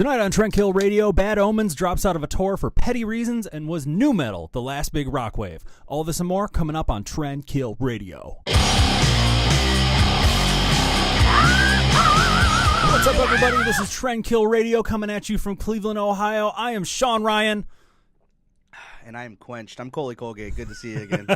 Tonight on Trendkill Radio, Bad Omens drops out of a tour for petty reasons and was nu metal, the last big rock wave. All this and more coming up on Trendkill Radio. What's up, everybody? This is Trendkill Radio coming at you from Cleveland, Ohio. I am Sean Ryan. And I am quenched. I'm Coley Colgate. Good to see you again.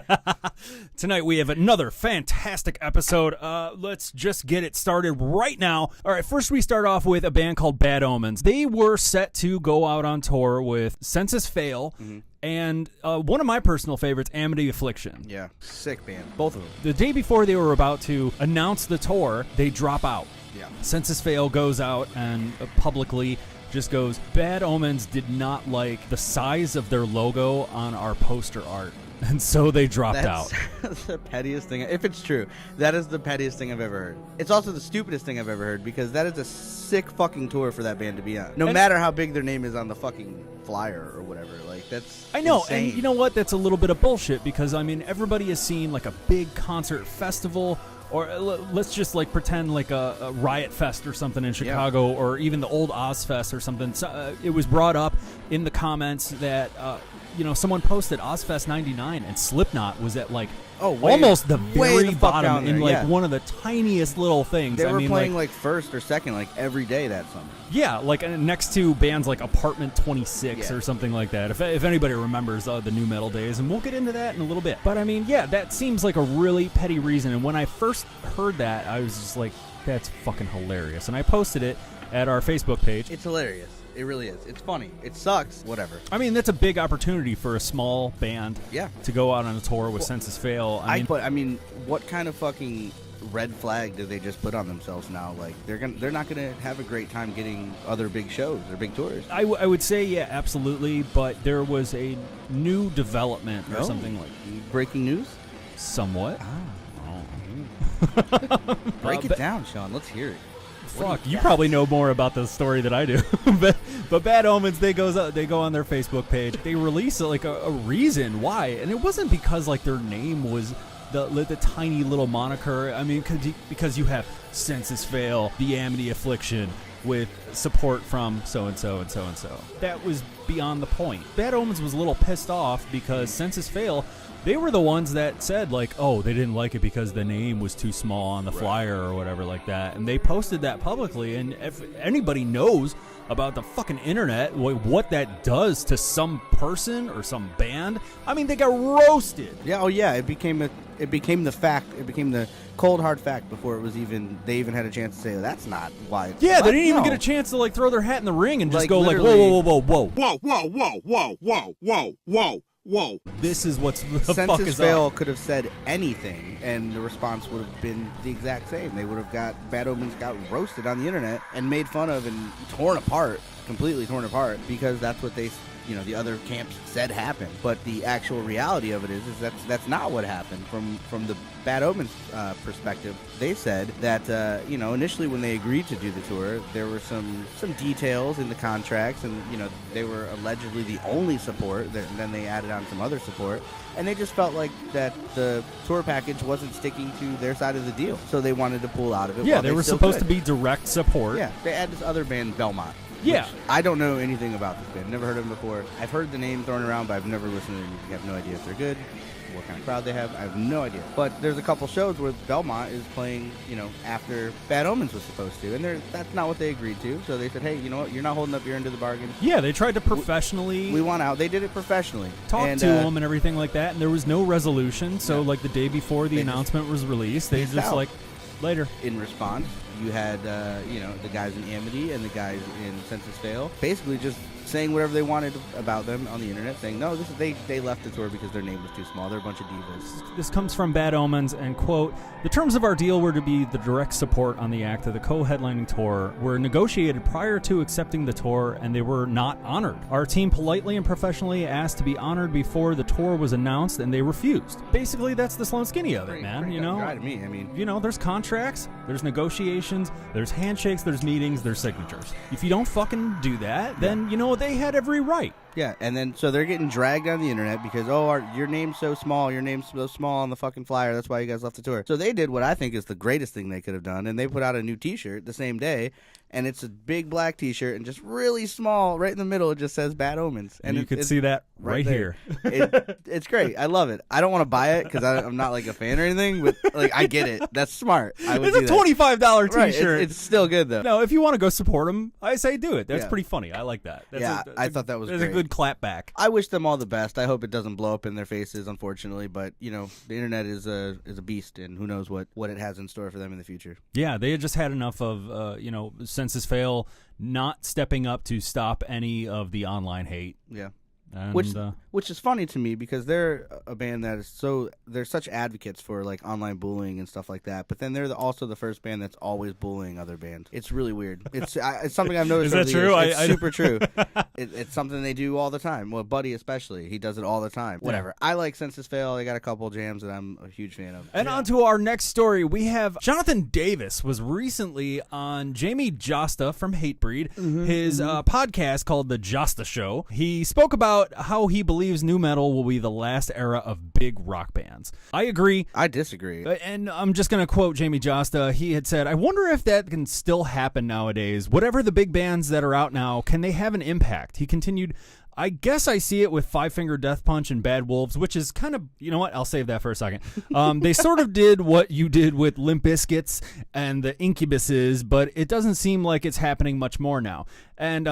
Tonight we have another fantastic episode. Let's just get it started right now. All right, first we start off with a band called Bad Omens. They were set to go out on tour with Census Fail and one of my personal favorites, Amity, Affliction. Yeah, sick band. Both of them. The day before they were about to announce the tour, they drop out. Yeah. Census Fail goes out and publicly just goes, Bad Omens did not like the size of their logo on our poster art, and so they dropped out. That's the pettiest thing. If it's true, that is the pettiest thing I've ever heard. It's also the stupidest thing I've ever heard, because that is a sick fucking tour for that band to be on. No matter how big their name is on the fucking flyer or whatever. Like, that's I know, insane. And you know what? That's a little bit of bullshit, because, I mean, everybody has seen, like, a big concert festival, or let's just, like, pretend like a Riot Fest or something in Chicago, or even the old Ozfest or something. So, it was brought up in the comments that, someone posted Ozfest 99, and Slipknot was at, like, almost the very bottom in, like, one of the tiniest little things. They were playing, like, first or second, like, every day that summer. Yeah, like, next to bands like Apartment 26 or something like that, if anybody remembers the nu metal days, and we'll get into that in a little bit. But, I mean, yeah, that seems like a really petty reason, and when I first heard that, I was just like, that's fucking hilarious. And I posted it at our Facebook page. It's hilarious. It really is. It's funny. It sucks. Whatever. I mean, that's a big opportunity for a small band to go out on a tour with Census Fail. I mean, what kind of fucking red flag do they just put on themselves now? Like, they're not gonna have a great time getting other big shows or big tours. I would say, yeah, absolutely. But there was a new development or something like breaking news. Somewhat. Break it down, Sean. Let's hear it. Fuck, you probably know more about the story than I do. but Bad Omens, they go on their Facebook page. They release a reason why, and it wasn't because like their name was the tiny little moniker. I mean, because you have Census Fail, the Amity Affliction, with support from so and so and so and so. That was beyond the point. Bad Omens was a little pissed off because Census Fail, they were the ones that said, like, oh, they didn't like it because the name was too small on the flyer or whatever like that. And they posted that publicly, and if anybody knows about the fucking internet, what that does to some person or some band, I mean, they got roasted. Yeah, oh yeah, it became the fact. It became the cold hard fact before they even had a chance to say, that's not why. Yeah, they didn't even get a chance to, like, throw their hat in the ring and just like, go like, whoa, whoa, whoa, whoa, whoa. Whoa, whoa, whoa, whoa, whoa, whoa. Whoa. This is what's the fuck Census is Fail up. could have said anything, and the response would have been the exact same. They would have Bad Omens got roasted on the internet and made fun of and completely torn apart, because that's what the other camps said happened. But the actual reality of it is that's not what happened. From the Bad Omens perspective, they said that initially when they agreed to do the tour, there were some details in the contracts, and they were allegedly the only support. Then they added on some other support, and they just felt like that the tour package wasn't sticking to their side of the deal, so they wanted to pull out of it. Yeah, they were supposed to be direct support. Yeah, they had this other band, Belmont. Yeah. I don't know anything about this band. Never heard of them before. I've heard the name thrown around, but I've never listened to them. I have no idea if they're good, what kind of crowd they have. I have no idea. But there's a couple shows where Belmont is playing, after Bad Omens was supposed to. And that's not what they agreed to. So they said, hey, you know what? You're not holding up your end of the bargain. Yeah, they tried to professionally. We want out. They did it professionally. Talk to them and everything like that. And there was no resolution. So, like, the day before the announcement was released, they just, like, later. In response, you had, the guys in Amity and the guys in Census Fail basically just saying whatever they wanted about them on the internet, saying, no, they left the tour because their name was too small. They're a bunch of divas. This comes from Bad Omens, and, quote, the terms of our deal were to be the direct support on the act of the co-headlining tour were negotiated prior to accepting the tour, and they were not honored. Our team politely and professionally asked to be honored before the tour was announced, and they refused. Basically, that's the slow and skinny of it, man. Right to me. I mean, there's contracts, there's negotiations, there's handshakes, there's meetings, there's signatures. If you don't fucking do that, then they had every right. Yeah, and then so they're getting dragged on the internet because, your name's so small, your name's so small on the fucking flyer, that's why you guys left the tour. So they did what I think is the greatest thing they could have done, and they put out a new t-shirt the same day, and it's a big black T-shirt, and just really small, right in the middle, it just says Bad Omens. And you can see that right here. It's great. I love it. I don't want to buy it because I'm not like a fan or anything, but like I get it. That's smart. It's a $25 T-shirt. Right, it's still good though. No, if you want to go support them, I say do it. That's pretty funny. I like that. I thought that was great. great. A good clap back. I wish them all the best. I hope it doesn't blow up in their faces, unfortunately. But the internet is a beast, and who knows what it has in store for them in the future. Yeah, they had just had enough of Census Fail not stepping up to stop any of the online hate. Yeah. And, which is funny to me because they're a band that is they're such advocates for like online bullying and stuff like that. But then they're also the first band that's always bullying other bands. It's really weird. It's something I've noticed. Is that true? It's super true. It's something they do all the time. Well, Buddy especially, he does it all the time. Whatever. I like Census Fail. They got a couple jams that I'm a huge fan of. And on to our next story, we have Jonathan Davis was recently on Jamie Josta from Hatebreed, his podcast called The Josta Show. He spoke about how he believes nu metal will be the last era of big rock bands. I agree. I disagree. And I'm just going to quote Jamie Josta. He had said, I wonder if that can still happen nowadays. Whatever the big bands that are out now, can they have an impact? He continued, I guess I see it with Five Finger Death Punch and Bad Wolves, which is kind of, you know what? I'll save that for a second. They sort of did what you did with Limp Bizkits and the Incubuses, but it doesn't seem like it's happening much more now. And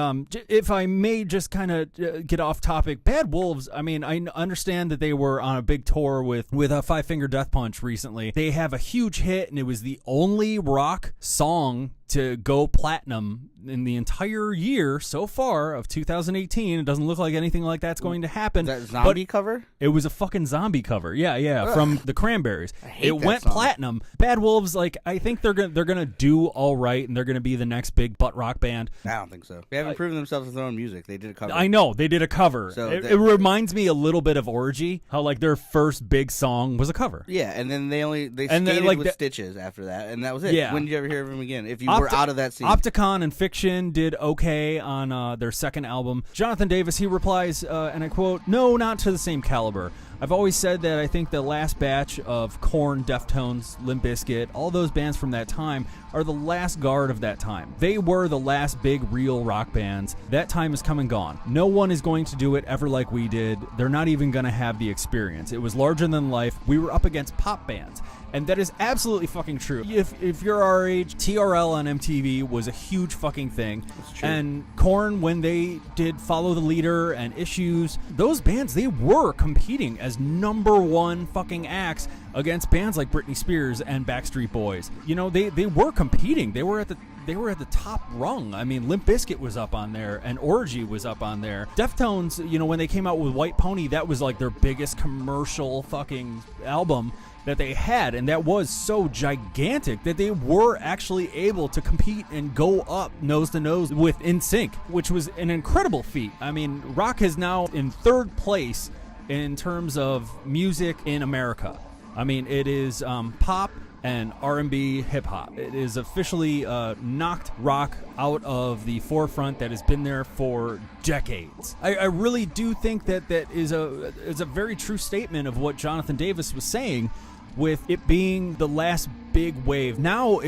if I may just kind of get off topic, Bad Wolves, I mean, I understand that they were on a big tour with a Five Finger Death Punch recently. They have a huge hit, and it was the only rock song to go platinum in the entire year so far of 2018. It doesn't look like anything like that's going to happen. That zombie cover? It was a fucking zombie cover. Yeah, from the Cranberries. I hate it that went song. Platinum. Bad Wolves, like, I think they're gonna do all right, and they're gonna be the next big butt rock band. I don't think so. They haven't proven themselves with their own music. They did a cover. I know they did a cover. So it reminds me a little bit of Orgy, how like their first big song was a cover. Yeah, and then they And skated then, like, with the- Stitches after that, and that was it. Yeah. When did you ever hear of them again? If you were out of that scene. Opticon and Fiction did okay on their second album. Jonathan Davis, he replies, and I quote, "No, not to the same caliber. I've always said that I think the last batch of Korn, Deftones, Limp Bizkit, all those bands from that time are the last guard of that time. They were the last big real rock bands. That time is come and gone. No one is going to do it ever like we did. They're not even going to have the experience. It was larger than life. We were up against pop bands." And that is absolutely fucking true. If you're our age, TRL on MTV was a huge fucking thing. That's true. And Korn, when they did Follow the Leader and Issues, those bands, they were competing as number one fucking acts against bands like Britney Spears and Backstreet Boys. You know, they were competing. They were at the top rung. I mean, Limp Bizkit was up on there, and Orgy was up on there. Deftones, you know, when they came out with White Pony, that was like their biggest commercial fucking album that they had, and that was so gigantic that they were actually able to compete and go up nose to nose with NSYNC, which was an incredible feat. I mean, rock is now in third place in terms of music in America. I mean, it is pop and R&B hip-hop. It is officially knocked rock out of the forefront that has been there for decades. I really do think that is a very true statement of what Jonathan Davis was saying, with it being the last big wave. Now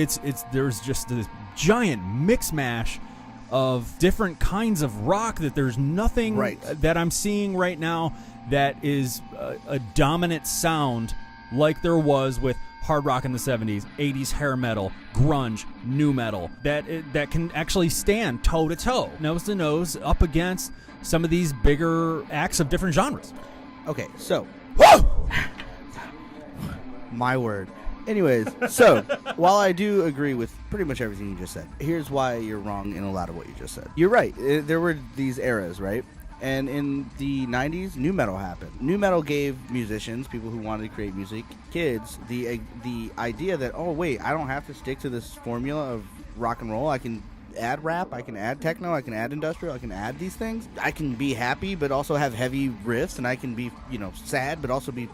there's just this giant mix mash of different kinds of rock that there's nothing that I'm seeing right now that is a dominant sound like there was with hard rock in the 70s, 80s hair metal, grunge, nu metal, that can actually stand toe to toe, nose to nose, up against some of these bigger acts of different genres. Okay, so my word. Anyways, so while I do agree with pretty much everything you just said, here's why you're wrong in a lot of what you just said. You're right. There were these eras, right? And in the 90s, nu metal happened. Nu metal gave musicians, people who wanted to create music, kids, the idea that, oh, wait, I don't have to stick to this formula of rock and roll. I can add rap, I can add techno, I can add industrial, I can add these things. I can be happy but also have heavy riffs, and I can be, sad but also be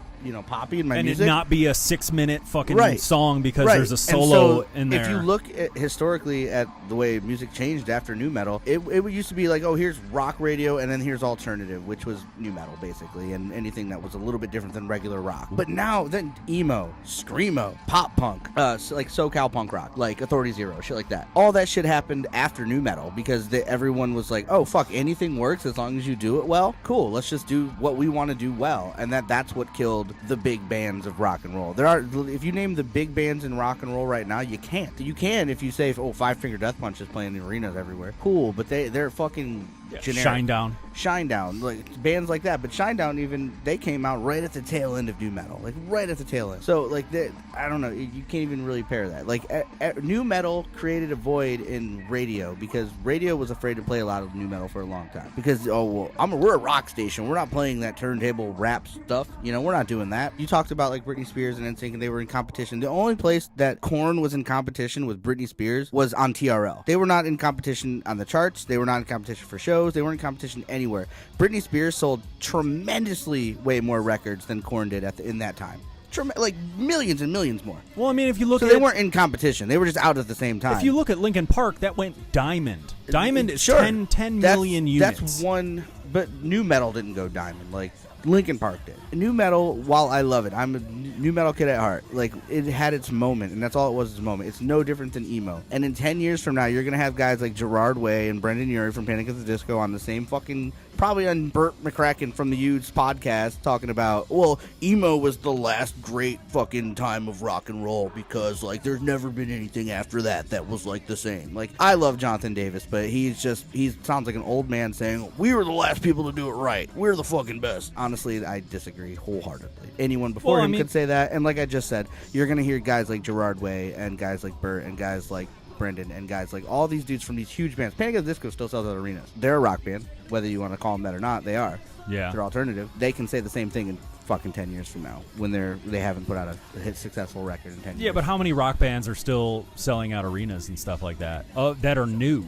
poppy in my and music. it not be a 6-minute fucking Right. song because Right. there's a And solo so in there. If you look historically at the way music changed after nu metal, it used to be like, oh, here's rock radio, and then here's alternative, which was nu metal basically, and anything that was a little bit different than regular rock. But now, then emo, screamo, pop punk, like SoCal punk rock, like Authority Zero, shit like that. All that shit happened after nu metal because everyone was like, oh fuck, anything works as long as you do it well. Cool, let's just do what we want to do well, and that's what killed the big bands of rock and roll. If you name the big bands in rock and roll right now, you can't. You can if you say, oh, Five Finger Death Punch is playing in arenas everywhere. Cool, but they're fucking generic. Shinedown, like bands like that. But Shinedown, even they came out right at the tail end of nu metal, like right at the tail end. So like I don't know, you can't even really pair that. Like nu metal created a void in radio because radio was afraid to play a lot of nu metal for a long time because we're a rock station, we're not playing that turntable rap stuff. We're not doing that. You talked about like Britney Spears and NSYNC, and they were in competition. The only place that Korn was in competition with Britney Spears was on TRL. They were not in competition on the charts. They were not in competition for shows. They weren't in competition anywhere. Britney Spears sold tremendously way more records than Korn did in that time. Like millions and millions more. Well, I mean, if you look so they weren't in competition. They were just out at the same time. If you look at Linkin Park, that went diamond. Diamond is sure. 10 million units. That's one, but nu metal didn't go diamond. Like Linkin Park did. Nu metal, while I love it, I'm a nu metal kid at heart. Like, it had its moment, and that's all it was, its moment. It's no different than emo. And in 10 years from now, you're going to have guys like Gerard Way and Brendan Urie from Panic at the Disco on the same fucking, probably on Burt McCracken from the Udes podcast, talking about, well, emo was the last great fucking time of rock and roll because, like, there's never been anything after that was, like, the same. Like, I love Jonathan Davis, but he sounds like an old man saying, we were the last people to do it right. We're the fucking best. Honestly, I disagree wholeheartedly. Anyone before him could say that, and like I just said, you're going to hear guys like Gerard Way and guys like Burt and guys like Brendan and guys like all these dudes from these huge bands. Panic at the Disco still sells at arenas. They're a rock band, whether you want to call them that or not. They are. Yeah. They're alternative. They can say the same thing in fucking 10 years from now when they haven't put out a hit successful record in 10 years. Yeah, but how many rock bands are still selling out arenas and stuff like that that are new?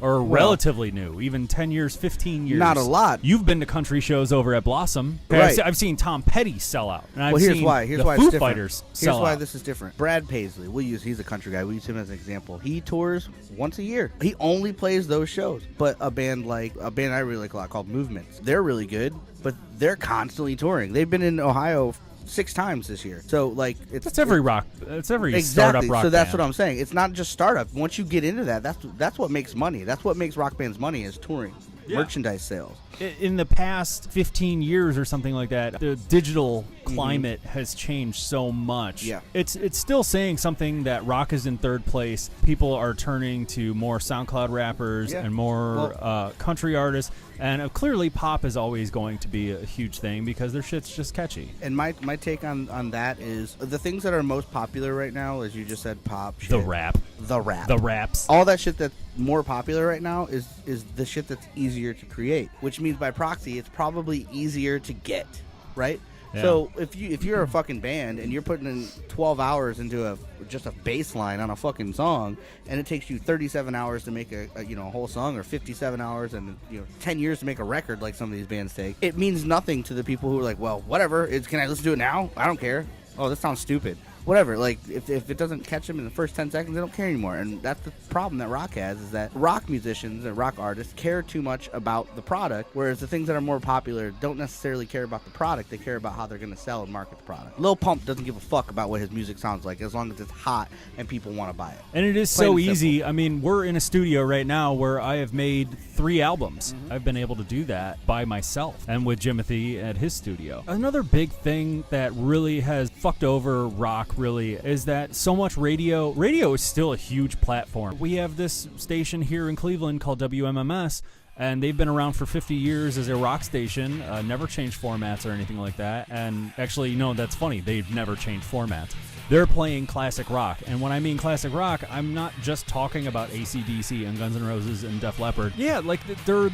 Or relatively new, even 10 years, 15 years. Not a lot. You've been to country shows over at Blossom. Right. I've seen Tom Petty sell out. And Here's why the it's Foo different. Fighters sell Here's why out. this is different. Brad Paisley, he's a country guy. We use him as an example. He tours once a year. He only plays those shows. But a band I really like a lot called Movements, they're really good, but they're constantly touring. They've been in Ohio 6 times this year. So like That's every exactly. startup rock So that's band. what I'm saying. It's not just startup. Once you get into that, that's what makes money. That's what makes rock bands money is touring. Yeah. Merchandise sales. In the past 15 years or something like that, the digital climate has changed so much. Yeah. It's still saying something that rock is in third place. People are turning to more SoundCloud rappers and more country artists. And clearly pop is always going to be a huge thing because their shit's just catchy. And my take on that is the things that are most popular right now, as you just said, pop, shit, The rap. the raps. All All that shit that's more popular right now is the shit that's easier to create, which means by proxy it's probably easier to get, right? Yeah. So if you're a fucking band and you're putting in 12 hours into just a bass line on a fucking song, and it takes you 37 hours to make a whole song, or 57 hours and 10 years to make a record like some of these bands take, it means nothing to the people who are like, well, whatever, can I listen to it now? I don't care. Oh, this sounds stupid. Whatever, like, if it doesn't catch them in the first 10 seconds, they don't care anymore. And that's the problem that rock has, is that rock musicians and rock artists care too much about the product, whereas the things that are more popular don't necessarily care about the product. They care about how they're going to sell and market the product. Lil Pump doesn't give a fuck about what his music sounds like as long as it's hot and people want to buy it. And it is Plain so and simple. easy. I mean, we're in a studio right now where I have made 3 albums. I've been able to do that by myself and with Jimothy at his studio. Another big thing that really has fucked over rock really is that so much radio is still a huge platform. We have this station here in Cleveland called WMMS, and they've been around for 50 years as a rock station, never changed formats or anything like that. And actually, that's funny. They've never changed formats. They're playing classic rock. And when I mean classic rock, I'm not just talking about AC/DC and Guns N' Roses and Def Leppard. Yeah, like they're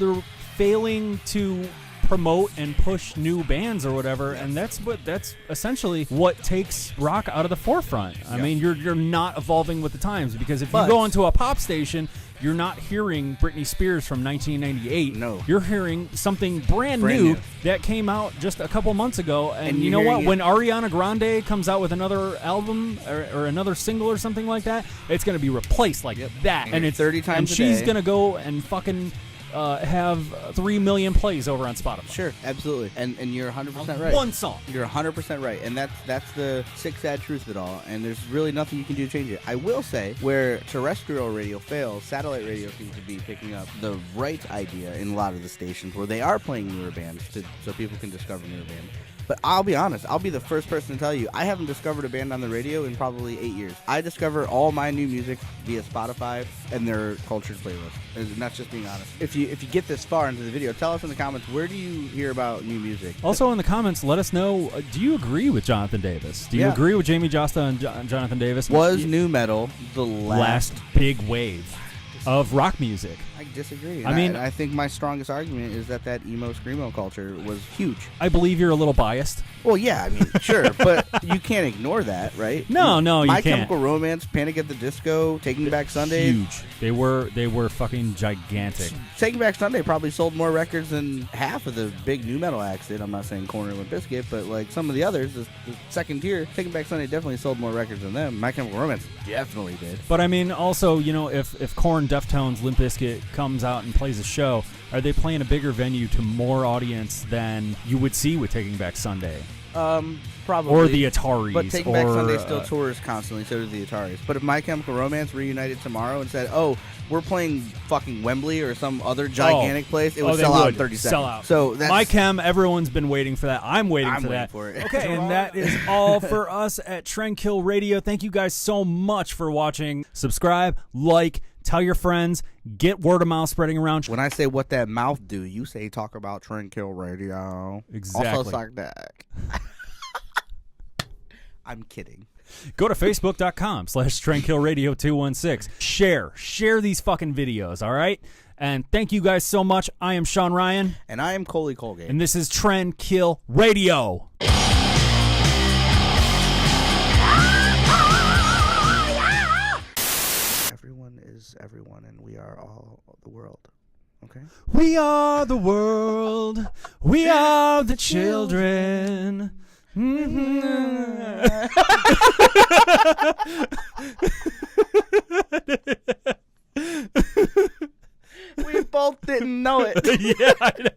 failing to promote and push new bands or whatever, and that's essentially what takes rock out of the forefront. I mean, you're not evolving with the times, because if you go into a pop station, you're not hearing Britney Spears from 1998. No. You're hearing something brand new. that came out just a couple months ago. And you know you're what? hearing When Ariana Grande comes out with another album or another single or something like that, it's going to be replaced like that. And it's 30 times and a she's day. going to go and fucking have 3 million plays over on Spotify. Sure, absolutely. And you're 100% right. One song. You're 100% right. And that's the sick, sad truth of it all. And there's really nothing you can do to change it. I will say, where terrestrial radio fails, satellite radio seems to be picking up the right idea in a lot of the stations where they are playing newer bands so people can discover newer bands. But I'll be honest, I'll be the first person to tell you, I haven't discovered a band on the radio in probably 8 years. I discover all my new music via Spotify and their cultured playlist. And that's just being honest. If you get this far into the video, tell us in the comments, where do you hear about new music? Also in the comments, let us know, do you agree with Jonathan Davis? Do you agree with Jamie Josta and Jonathan Davis? Was new metal the last big wave of rock music? I disagree. I mean, I think my strongest argument is that emo screamo culture was huge. I believe you're a little biased. Well, yeah, I mean, sure, but you can't ignore that, right? No, you My can't. Chemical Romance, Panic at the Disco, Taking Back Sunday. Huge. They were fucking gigantic. Taking Back Sunday probably sold more records than half of the big new metal acts did. I'm not saying Korn or Limp Bizkit, but like some of the others, the second tier, Taking Back Sunday definitely sold more records than them. My Chemical Romance definitely did. But I mean, also, you know, if Korn, Deftones, Limp Bizkit comes out and plays a show, are they playing a bigger venue to more audience than you would see with Taking Back Sunday? Probably. Or the Ataris. But Taking Back Sunday still tours constantly, so do the Ataris. But if My Chemical Romance reunited tomorrow and said, oh, we're playing fucking Wembley or some other gigantic place, it would sell out in 30 seconds. Sell out. So that's, My Chem, everyone's been waiting for that. I'm waiting for it. Okay, and that is all for us at Trendkill Radio. Thank you guys so much for watching. Subscribe, like, tell your friends, get word of mouth spreading around. When I say what that mouth do, you say talk about Trendkill Radio. Exactly. Also suck dick. I'm kidding. Go to facebook.com/TrendkillRadio216. Share these fucking videos, all right? And thank you guys so much. I am Sean Ryan. And I am Coley Colgate. And this is Trendkill Radio. Everyone is everyone, and we are all the world. Okay? We are the world. We are the children. We both didn't know it. Yeah, I know.